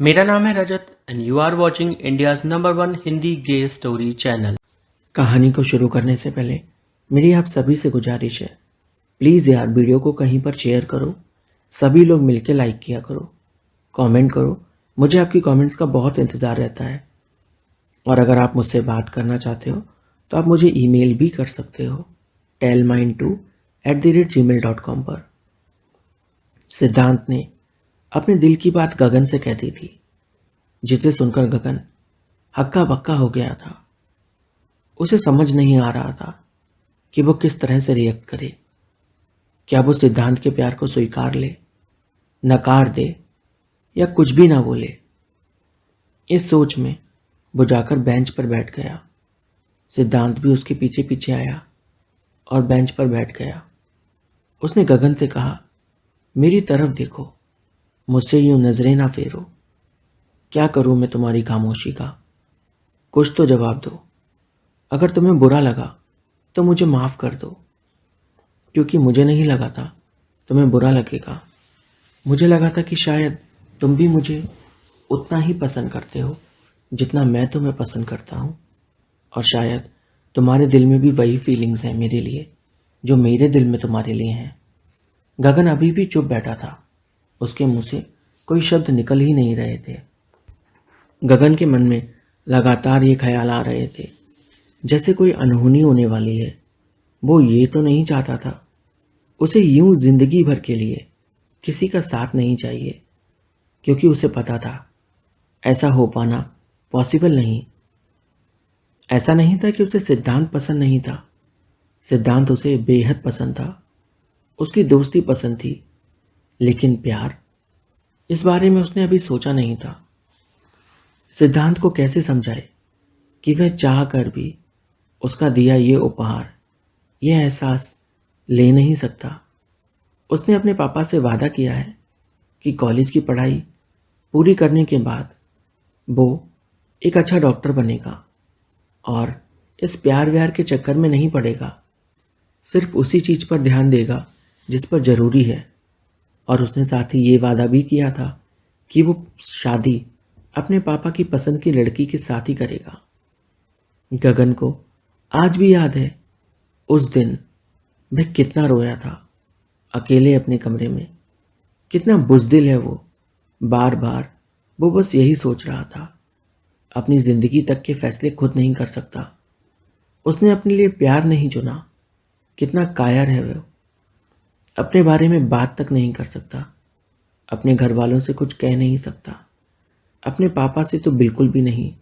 मेरा नाम है Rajat and you are watching India's number 1 Hindi gay story channel. कहानी को शुरू करने से पहले मेरी आप सभी से गुजारिश है, प्लीज़ यार वीडियो को कहीं पर शेयर करो, सभी लोग मिलकर लाइक किया करो, कमेंट करो। मुझे आपकी कमेंट्स का बहुत इंतज़ार रहता है। और अगर आप मुझसे बात करना चाहते हो तो आप मुझे ईमेल भी कर सकते हो tellmine2@gmail.com पर। सिद्धांत ने अपने दिल की बात गगन से कह दी थी, जिसे सुनकर गगन हक्का बक्का हो गया था। उसे समझ नहीं आ रहा था कि वो किस तरह से रिएक्ट करे। क्या वो सिद्धांत के प्यार को स्वीकार ले, नकार दे या कुछ भी ना बोले। इस सोच में वो जाकर बेंच पर बैठ गया। सिद्धांत भी उसके पीछे पीछे आया और बेंच पर बैठ गया। उसने गगन से कहा, मेरी तरफ देखो, मुझसे यूं नजरें ना फेरो। क्या करूं मैं तुम्हारी खामोशी का, कुछ तो जवाब दो। अगर तुम्हें बुरा लगा तो मुझे माफ कर दो, क्योंकि मुझे नहीं लगा था तुम्हें बुरा लगेगा। मुझे लगा था कि शायद तुम भी मुझे उतना ही पसंद करते हो जितना मैं तुम्हें पसंद करता हूँ, और शायद तुम्हारे दिल में भी वही फीलिंग्स हैं मेरे लिए जो मेरे दिल में तुम्हारे लिए हैं। गगन अभी भी चुप बैठा था। उसके मुंह से कोई शब्द निकल ही नहीं रहे थे। गगन के मन में लगातार ये ख्याल आ रहे थे जैसे कोई अनहोनी होने वाली है। वो ये तो नहीं चाहता था, उसे यूं जिंदगी भर के लिए किसी का साथ नहीं चाहिए, क्योंकि उसे पता था ऐसा हो पाना पॉसिबल नहीं। ऐसा नहीं था कि उसे सिद्धांत पसंद नहीं था, सिद्धांत उसे बेहद पसंद था, उसकी दोस्ती पसंद थी, लेकिन प्यार, इस बारे में उसने अभी सोचा नहीं था। सिद्धांत को कैसे समझाए कि वह चाह कर भी उसका दिया ये उपहार, यह एहसास ले नहीं सकता। उसने अपने पापा से वादा किया है कि कॉलेज की पढ़ाई पूरी करने के बाद वो एक अच्छा डॉक्टर बनेगा और इस प्यार व्यार के चक्कर में नहीं पड़ेगा, सिर्फ उसी चीज़ पर ध्यान देगा जिस पर ज़रूरी है। और उसने साथ ही ये वादा भी किया था कि वो शादी अपने पापा की पसंद की लड़की के साथ ही करेगा। गगन को आज भी याद है उस दिन वह कितना रोया था अकेले अपने कमरे में। कितना बुज़दिल है वो, बार बार वो बस यही सोच रहा था, अपनी ज़िंदगी तक के फैसले खुद नहीं कर सकता। उसने अपने लिए प्यार नहीं चुना। कितना कायर है वो, अपने बारे में बात तक नहीं कर सकता, अपने घर वालों से कुछ कह नहीं सकता, अपने पापा से तो बिल्कुल भी नहीं,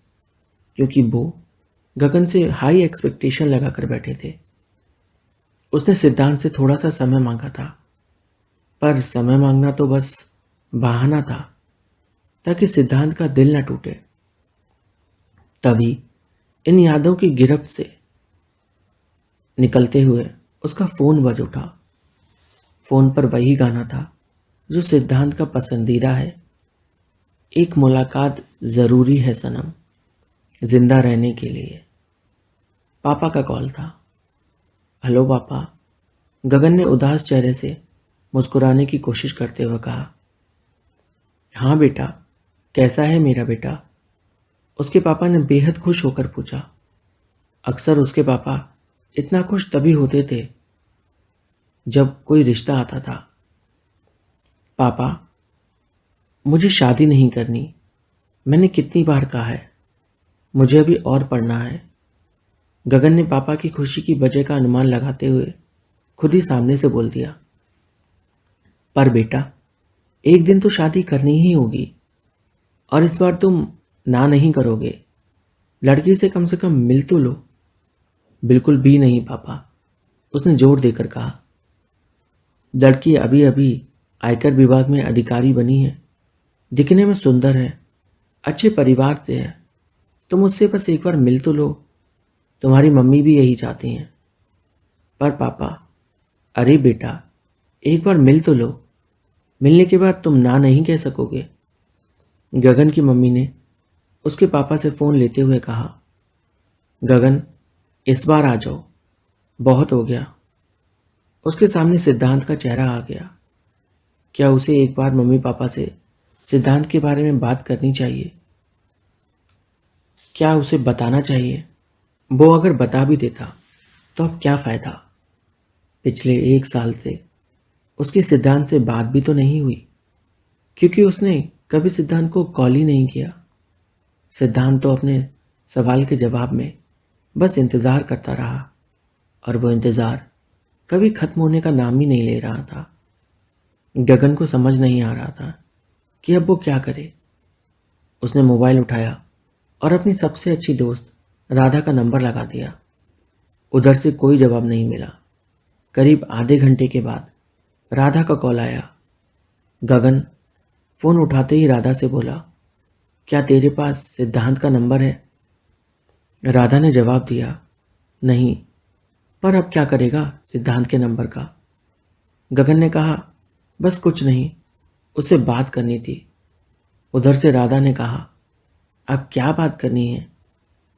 क्योंकि वो गगन से हाई एक्सपेक्टेशन लगा कर बैठे थे। उसने सिद्धांत से थोड़ा सा समय मांगा था, पर समय मांगना तो बस बहाना था ताकि सिद्धांत का दिल न टूटे। तभी इन यादों की गिरफ्त से निकलते हुए उसका फोन बज उठा। फोन पर वही गाना था जो सिद्धांत का पसंदीदा है, एक मुलाकात जरूरी है सनम, जिंदा रहने के लिए। पापा का कॉल था। हेलो पापा, गगन ने उदास चेहरे से मुस्कुराने की कोशिश करते हुए कहा। हाँ बेटा, कैसा है मेरा बेटा? उसके पापा ने बेहद खुश होकर पूछा। अक्सर उसके पापा इतना खुश तभी होते थे जब कोई रिश्ता आता था। पापा, मुझे शादी नहीं करनी, मैंने कितनी बार कहा है, मुझे अभी और पढ़ना है। गगन ने पापा की खुशी की वजह का अनुमान लगाते हुए खुद ही सामने से बोल दिया। पर बेटा, एक दिन तो शादी करनी ही होगी, और इस बार तुम ना नहीं करोगे। लड़की से कम मिल तो लो। बिल्कुल भी नहीं पापा, उसने जोर देकर कहा। लड़की अभी अभी आयकर विभाग में अधिकारी बनी है, दिखने में सुंदर है, अच्छे परिवार से है, तुम उससे बस एक बार मिल तो लो। तुम्हारी मम्मी भी यही चाहती हैं। पर पापा, अरे बेटा, एक बार मिल तो लो, मिलने के बाद तुम ना नहीं कह सकोगे। गगन की मम्मी ने उसके पापा से फ़ोन लेते हुए कहा। गगन, इस बार आ जाओ, बहुत हो गया। उसके सामने सिद्धांत का चेहरा आ गया। क्या उसे एक बार मम्मी पापा से सिद्धांत के बारे में बात करनी चाहिए, क्या उसे बताना चाहिए? वो अगर बता भी देता तो अब क्या फ़ायदा? पिछले 1 साल से उसकी सिद्धांत से बात भी तो नहीं हुई, क्योंकि उसने कभी सिद्धांत को कॉल ही नहीं किया। सिद्धांत तो अपने सवाल के जवाब में बस इंतज़ार करता रहा, और वो इंतज़ार कभी ख़त्म होने का नाम ही नहीं ले रहा था। गगन को समझ नहीं आ रहा था कि अब वो क्या करे। उसने मोबाइल उठाया और अपनी सबसे अच्छी दोस्त राधा का नंबर लगा दिया। उधर से कोई जवाब नहीं मिला। करीब आधे घंटे के बाद राधा का कॉल आया। गगन फ़ोन उठाते ही राधा से बोला, क्या तेरे पास सिद्धांत का नंबर है? राधा ने जवाब दिया, नहीं, पर अब क्या करेगा सिद्धांत के नंबर का? गगन ने कहा, बस कुछ नहीं, उससे बात करनी थी। उधर से राधा ने कहा, अब क्या बात करनी है?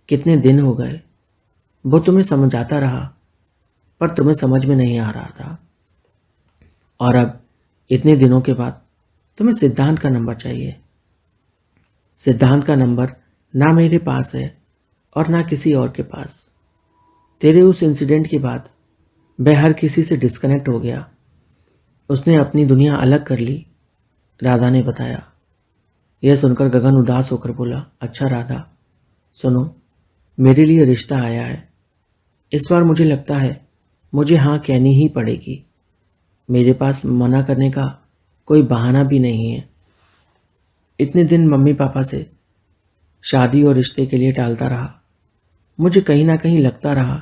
कितने दिन हो गए, वो तुम्हें समझाता रहा, पर तुम्हें समझ में नहीं आ रहा था, और अब इतने दिनों के बाद तुम्हें सिद्धांत का नंबर चाहिए। सिद्धांत का नंबर ना मेरे पास है और ना किसी और के पास। तेरे उस इंसिडेंट के बाद वह हर किसी से डिस्कनेक्ट हो गया। उसने अपनी दुनिया अलग कर ली, राधा ने बताया। यह सुनकर गगन उदास होकर बोला, अच्छा राधा, सुनो, मेरे लिए रिश्ता आया है। इस बार मुझे लगता है मुझे हाँ कहनी ही पड़ेगी। मेरे पास मना करने का कोई बहाना भी नहीं है। इतने दिन मम्मी पापा से शादी और रिश्ते के लिए टालता रहा। मुझे कहीं ना कहीं लगता रहा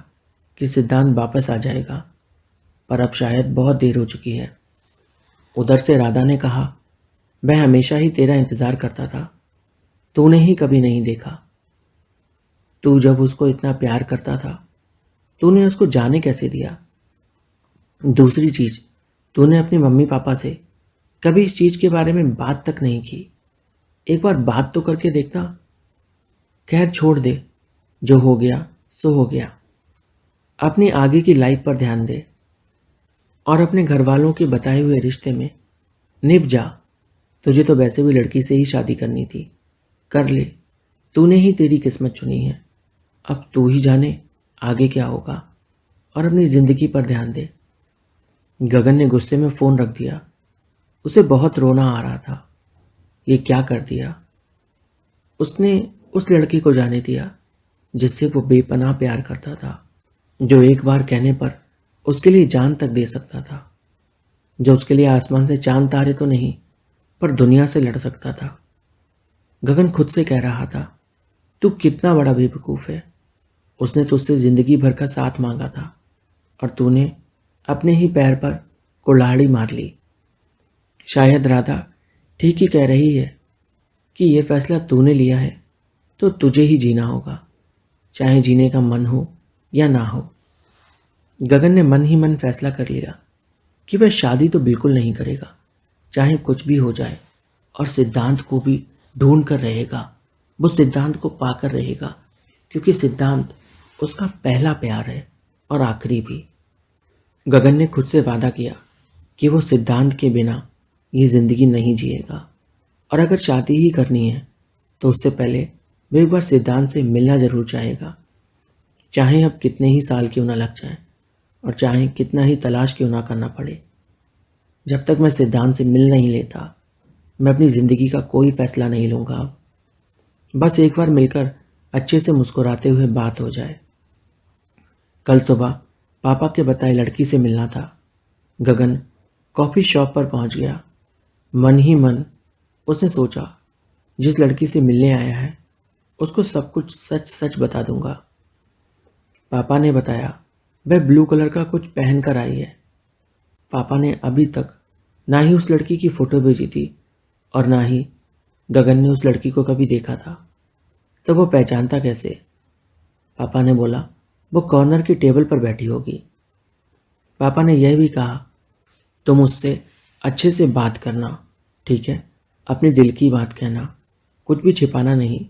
कि सिद्धांत वापस आ जाएगा, पर अब शायद बहुत देर हो चुकी है। उधर से राधा ने कहा, मैं हमेशा ही तेरा इंतज़ार करता था, तूने ही कभी नहीं देखा। तू जब उसको इतना प्यार करता था, तूने उसको जाने कैसे दिया? दूसरी चीज, तूने अपने मम्मी पापा से कभी इस चीज के बारे में बात तक नहीं की। एक बार बात तो करके देखता। खैर छोड़ दे, जो हो गया सो हो गया। अपनी आगे की लाइफ पर ध्यान दे और अपने घर वालों के बताए हुए रिश्ते में निभ जा। तुझे तो वैसे भी लड़की से ही शादी करनी थी, कर ले। तूने ही तेरी किस्मत चुनी है। अब तू ही जाने आगे क्या होगा, और अपनी जिंदगी पर ध्यान दे। गगन ने गुस्से में फोन रख दिया। उसे बहुत रोना आ रहा था। ये क्या कर दिया? उसने उस लड़की को जाने दिया जिससे वो बेपनाह प्यार करता था, जो एक बार कहने पर उसके लिए जान तक दे सकता था, जो उसके लिए आसमान से चांद तारे तो नहीं पर दुनिया से लड़ सकता था। गगन खुद से कह रहा था, तू कितना बड़ा बेवकूफ़ है। उसने तुझसे जिंदगी भर का साथ मांगा था और तूने अपने ही पैर पर कुल्हाड़ी मार ली। शायद राधा ठीक ही कह रही है कि यह फैसला तूने लिया है तो तुझे ही जीना होगा, चाहे जीने का मन हो या ना हो। गगन ने मन ही मन फैसला कर लिया कि वह शादी तो बिल्कुल नहीं करेगा, चाहे कुछ भी हो जाए, और सिद्धांत को भी ढूंढ कर रहेगा। वो सिद्धांत को पाकर रहेगा, क्योंकि सिद्धांत उसका पहला प्यार है और आखिरी भी। गगन ने खुद से वादा किया कि वो सिद्धांत के बिना ये जिंदगी नहीं जिएगा, और अगर शादी ही करनी है तो उससे पहले वो एक बार सिद्धांत से मिलना जरूर चाहेगा, चाहे अब कितने ही साल क्यों ना लग जाए और चाहे कितना ही तलाश क्यों ना करना पड़े। जब तक मैं सिद्धांत से मिल नहीं लेता, मैं अपनी ज़िंदगी का कोई फैसला नहीं लूँगा। अब बस एक बार मिलकर अच्छे से मुस्कुराते हुए बात हो जाए। कल सुबह पापा के बताए लड़की से मिलना था। गगन कॉफ़ी शॉप पर पहुंच गया। मन ही मन उसने सोचा, जिस लड़की से मिलने आया है उसको सब कुछ सच सच बता दूंगा। पापा ने बताया वह ब्लू कलर का कुछ पहन कर आई है। पापा ने अभी तक ना ही उस लड़की की फ़ोटो भेजी थी और ना ही गगन ने उस लड़की को कभी देखा था, तो वो पहचानता कैसे? पापा ने बोला, वो कॉर्नर की टेबल पर बैठी होगी। पापा ने यह भी कहा, तुम उससे अच्छे से बात करना, ठीक है? अपने दिल की बात कहना, कुछ भी छिपाना नहीं,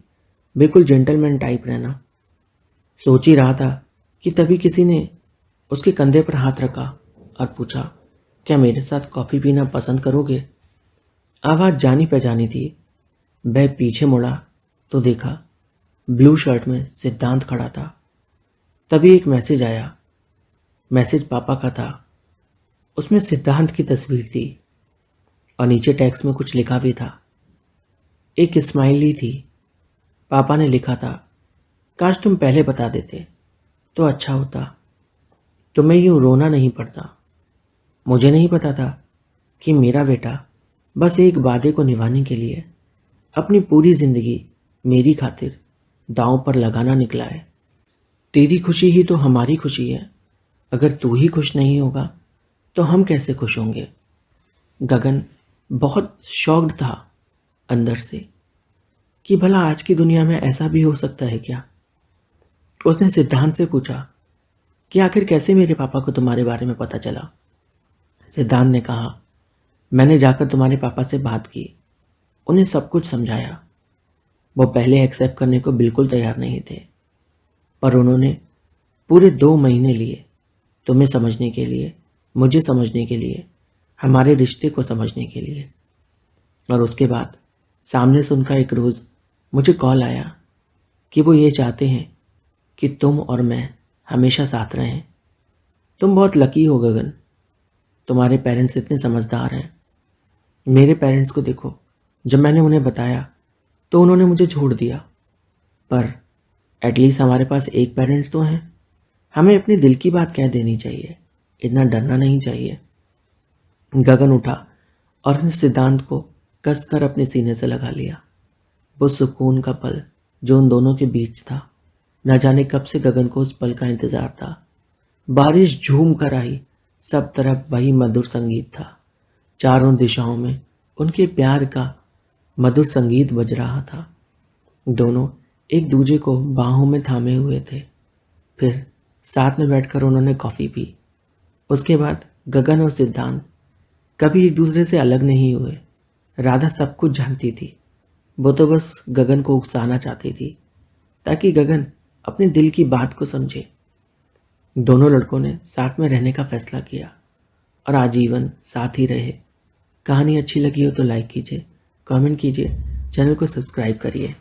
बिल्कुल जेंटलमैन टाइप रहना। सोच ही रहा था कि तभी किसी ने उसके कंधे पर हाथ रखा और पूछा, क्या मेरे साथ कॉफ़ी पीना पसंद करोगे? आवाज़ जानी पहचानी थी। वह पीछे मुड़ा तो देखा ब्लू शर्ट में सिद्धांत खड़ा था। तभी एक मैसेज आया। मैसेज पापा का था। उसमें सिद्धांत की तस्वीर थी और नीचे टेक्स्ट में कुछ लिखा भी था। एक स्माइली थी। पापा ने लिखा था, काश तुम पहले बता देते तो अच्छा होता, तुम्हें यूं रोना नहीं पड़ता। मुझे नहीं पता था कि मेरा बेटा बस एक वादे को निभाने के लिए अपनी पूरी जिंदगी मेरी खातिर दांव पर लगाना निकला है। तेरी खुशी ही तो हमारी खुशी है। अगर तू ही खुश नहीं होगा तो हम कैसे खुश होंगे। गगन बहुत शॉक्ड था अंदर से कि भला आज की दुनिया में ऐसा भी हो सकता है क्या। उसने सिद्धांत से पूछा कि आखिर कैसे मेरे पापा को तुम्हारे बारे में पता चला। सिद्धांत ने कहा, मैंने जाकर तुम्हारे पापा से बात की, उन्हें सब कुछ समझाया। वो पहले एक्सेप्ट करने को बिल्कुल तैयार नहीं थे, पर उन्होंने पूरे 2 महीने लिए तुम्हें समझने के लिए, मुझे समझने के लिए, हमारे रिश्ते को समझने के लिए। और उसके बाद सामने से उनका एक रोज़ मुझे कॉल आया कि वो ये चाहते हैं कि तुम और मैं हमेशा साथ रहें। तुम बहुत लकी हो गगन, तुम्हारे पेरेंट्स इतने समझदार हैं। मेरे पेरेंट्स को देखो, जब मैंने उन्हें बताया तो उन्होंने मुझे छोड़ दिया, पर एटलीस्ट हमारे पास एक पेरेंट्स तो हैं। हमें अपने दिल की बात कह देनी चाहिए, इतना डरना नहीं चाहिए। गगन उठा और उसने सिद्धांत को कसकर अपने सीने से लगा लिया। वो सुकून का पल जो उन दोनों के बीच था, न जाने कब से गगन को उस पल का इंतजार था। बारिश झूम कर आई, सब तरफ वही मधुर संगीत था। चारों दिशाओं में उनके प्यार का मधुर संगीत बज रहा था। दोनों एक दूजे को बाहों में थामे हुए थे। फिर साथ में बैठकर उन्होंने कॉफ़ी पी। उसके बाद गगन और सिद्धांत कभी एक दूसरे से अलग नहीं हुए। राधा सब कुछ जानती थी। वो तो बस गगन को उकसाना चाहती थी ताकि गगन अपने दिल की बात को समझे। दोनों लड़कों ने साथ में रहने का फैसला किया और आजीवन साथ ही रहे। कहानी अच्छी लगी हो तो लाइक कीजिए, कमेंट कीजिए, चैनल को सब्सक्राइब करिए।